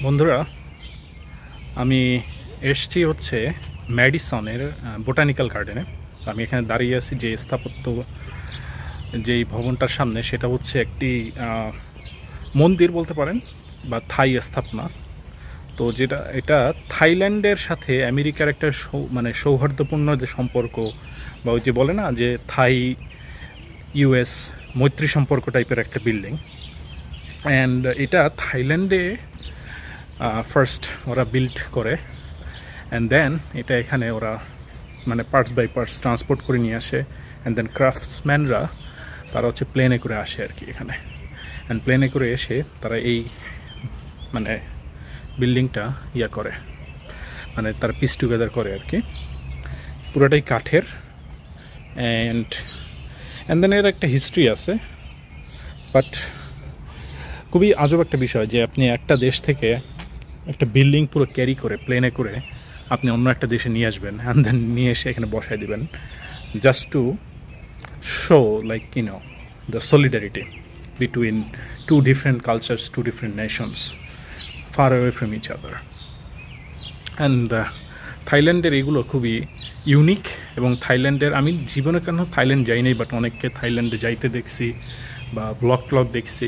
বন্ধুরা, আমি এসছি হচ্ছে ম্যাডিসনের বোটানিক্যাল গার্ডেনে। আমি এখানে দাঁড়িয়ে আছি যে স্থাপত্য যেই ভবনটার সামনে, সেটা হচ্ছে একটি মন্দির বলতে পারেন বা থাই স্থাপনা। তো এটা থাইল্যান্ডের সাথে আমেরিকার একটা সৌহার্দ্যপূর্ণ যে সম্পর্ক, বা ওই যে বলে না যে থাই ইউএস মৈত্রী সম্পর্ক টাইপের একটা বিল্ডিং। অ্যান্ড এটা থাইল্যান্ডে ফার্স্ট ওরা বিল্ড করে, অ্যান্ড দেন এটা এখানে ওরা পার্টস বাই পার্টস ট্রান্সপোর্ট করে নিয়ে আসে। অ্যান্ড দেন ক্রাফটসম্যানরা তারা হচ্ছে প্লেনে করে আসে আর কি এখানে। অ্যান্ড প্লেনে করে এসে তারা এই বিল্ডিংটা করে, তারা পিস টুগেদার করে আর কি। পুরোটাই কাঠের। অ্যান্ড দেন এর একটা হিস্ট্রি আছে, বাট খুবই আজব একটা বিষয় যে আপনি একটা দেশ থেকে একটা বিল্ডিং পুরো ক্যারি করে প্লেনে করে আপনি অন্য একটা দেশে নিয়ে আসবেন, অ্যান্ড দেন নিয়ে এসে এখানে বসাই দেবেন, just to show the solidarity between two different cultures, two different nations, far away from each other. And থাইল্যান্ডের এগুলো খুবই ইউনিক। এবং থাইল্যান্ডের, আমি জীবনে কেন থাইল্যান্ড যাই নাই, বাট অনেককে থাইল্যান্ডে যাইতে দেখছি বা ব্লগ দেখছি।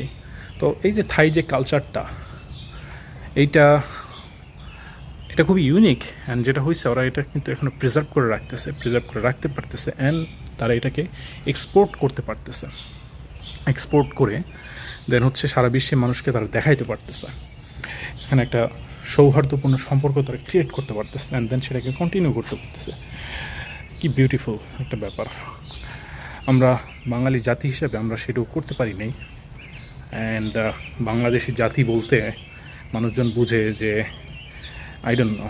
তো এই যে থাই যে কালচারটা, এটা খুবই ইউনিক। অ্যান্ড যেটা হয়েছে, ওরা এটা কিন্তু এখনও প্রিজার্ভ করে রাখতে পারতেছে। অ্যান্ড তারা এটাকে এক্সপোর্ট করতে পারতেছে। এক্সপোর্ট করে দেন হচ্ছে সারা বিশ্বে মানুষকে তারা দেখাইতে পারতেছে। এখানে একটা সৌহার্দ্যপূর্ণ সম্পর্ক তারা ক্রিয়েট করতে পারতেছে, অ্যান্ড দেন সেটাকে কন্টিনিউ করতে পারতেছে। কি বিউটিফুল একটা ব্যাপার। আমরা বাঙালি জাতি হিসাবে আমরা সেটাও করতে পারি নাই। অ্যান্ড বাংলাদেশি জাতি বলতে মানুষজন বুঝে যে I don't know,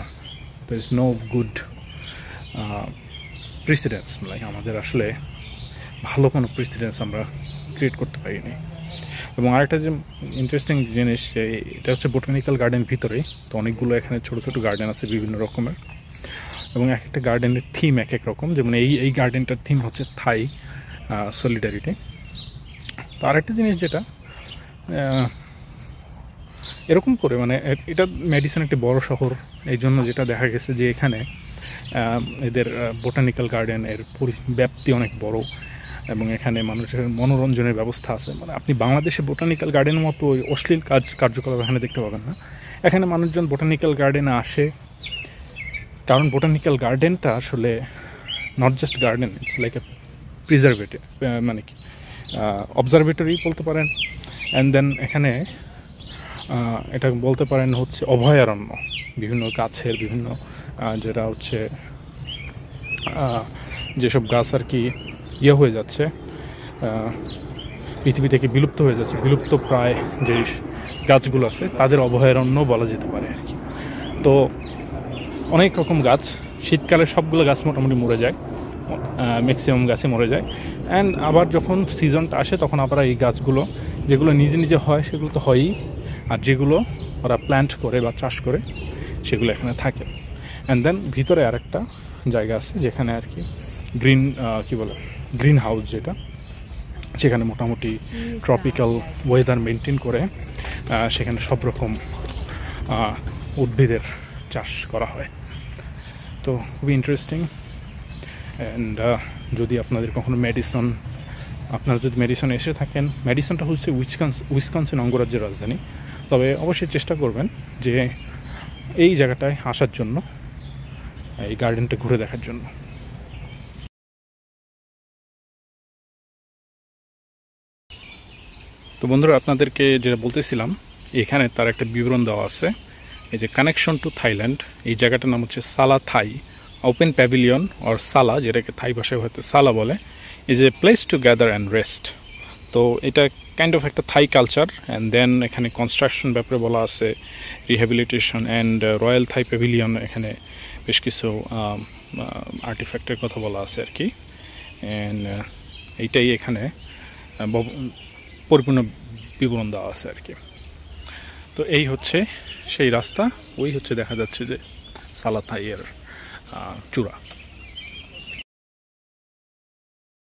there is no good precedence, আমাদের আসলে ভালো কোনো প্রেসিডেন্স আমরা ক্রিয়েট করতে পারিনি। এবং আরেকটা যে ইন্টারেস্টিং জিনিস, এটা হচ্ছে বোটানিক্যাল গার্ডেন ভিতরে। তো অনেকগুলো এখানে ছোটো ছোটো গার্ডেন আছে বিভিন্ন রকমের, এবং এক একটা গার্ডেনের থিম এক এক রকম। যেমন এই গার্ডেনটার থিম হচ্ছে থাই সলিডারিটি। তো আরেকটা জিনিস যেটা এরকম করে এটা মেডিসন একটি বড় শহর, এই জন্য যেটা দেখা গেছে যে এখানে এদের বোটানিক্যাল গার্ডেনের ব্যাপ্তি অনেক বড়, এবং এখানে মানুষের মনোরঞ্জনের ব্যবস্থা আছে। আপনি বাংলাদেশে বোটানিক্যাল গার্ডেনের মতো ওই অশ্লীল কার্যকলাপ এখানে দেখতে পাবেন না। এখানে মানুষজন বোটানিক্যাল গার্ডেনে আসে কারণ বোটানিক্যাল গার্ডেনটা আসলে not just garden, it's like a preservative, observatory বলতে পারেন। অ্যান্ড দেন এখানে এটা বলতে পারেন হচ্ছে অভয়ারণ্য, বিভিন্ন গাছের বিভিন্ন যেটা হচ্ছে যেসব গাছ আর কি হয়ে যাচ্ছে, পৃথিবী থেকে বিলুপ্ত হয়ে যাচ্ছে, বিলুপ্ত প্রায় যে গাছগুলো আছে তাদের অভয়ারণ্য বলা যেতে পারে আর কি। তো অনেক রকম গাছ, শীতকালে সবগুলো গাছ মোটামুটি মরে যায়, ম্যাক্সিমাম গাছে মরে যায়। অ্যান্ড আবার যখন সিজনটা আসে তখন আবার এই গাছগুলো যেগুলো নিজে নিজে হয় সেগুলো তো হয়ই, আর যেগুলো ওরা প্ল্যান্ট করে বা চাষ করে সেগুলো এখানে থাকে। অ্যান্ড দেন ভিতরে আরেকটা জায়গা আছে যেখানে আর কি গ্রিন হাউস, যেটা সেখানে মোটামুটি ট্রপিক্যাল ওয়েদার মেনটেন করে সেখানে সব রকম উদ্ভিদের চাষ করা হয়। তো খুবই ইন্টারেস্টিং। অ্যান্ড যদি আপনাদের কখনো আপনারা যদি ম্যাডিসনে এসে থাকেন, ম্যাডিসনটা হচ্ছে উইসকনসিন অঙ্গরাজ্যের রাজধানী, তবে অবশ্যই চেষ্টা করবেন যে এই জায়গাটায় আসার জন্য, এই গার্ডেনটা ঘুরে দেখার জন্য। তো বন্ধুরা, আপনাদেরকে যেটা বলতেছিলাম, এখানে তার একটা বিবরণ দেওয়া আছে, এই যে কানেকশন টু থাইল্যান্ড। এই জায়গাটার নাম হচ্ছে সালা থাই ওপেন প্যাভিলিয়ন অর সালা, যেটাকে থাই ভাষায় হয়তো সালা বলে, is a place to gather and rest. তো এটা কাইন্ড অফ একটা থাই কালচার। অ্যান্ড দেন এখানে কনস্ট্রাকশন ব্যাপারে বলা আছে, rehabilitation and Royal Thai pavilion, এখানে বেশ কিছু আর্টিফ্যাক্টের কথা বলা আছে আর কি। অ্যান্ড এইটাই এখানে পরিপূর্ণ বিবরণ দেওয়া আছে আর কি। তো এই হচ্ছে সেই রাস্তা, ওই হচ্ছে দেখা যাচ্ছে যে সালা থাইয়ের চূড়া।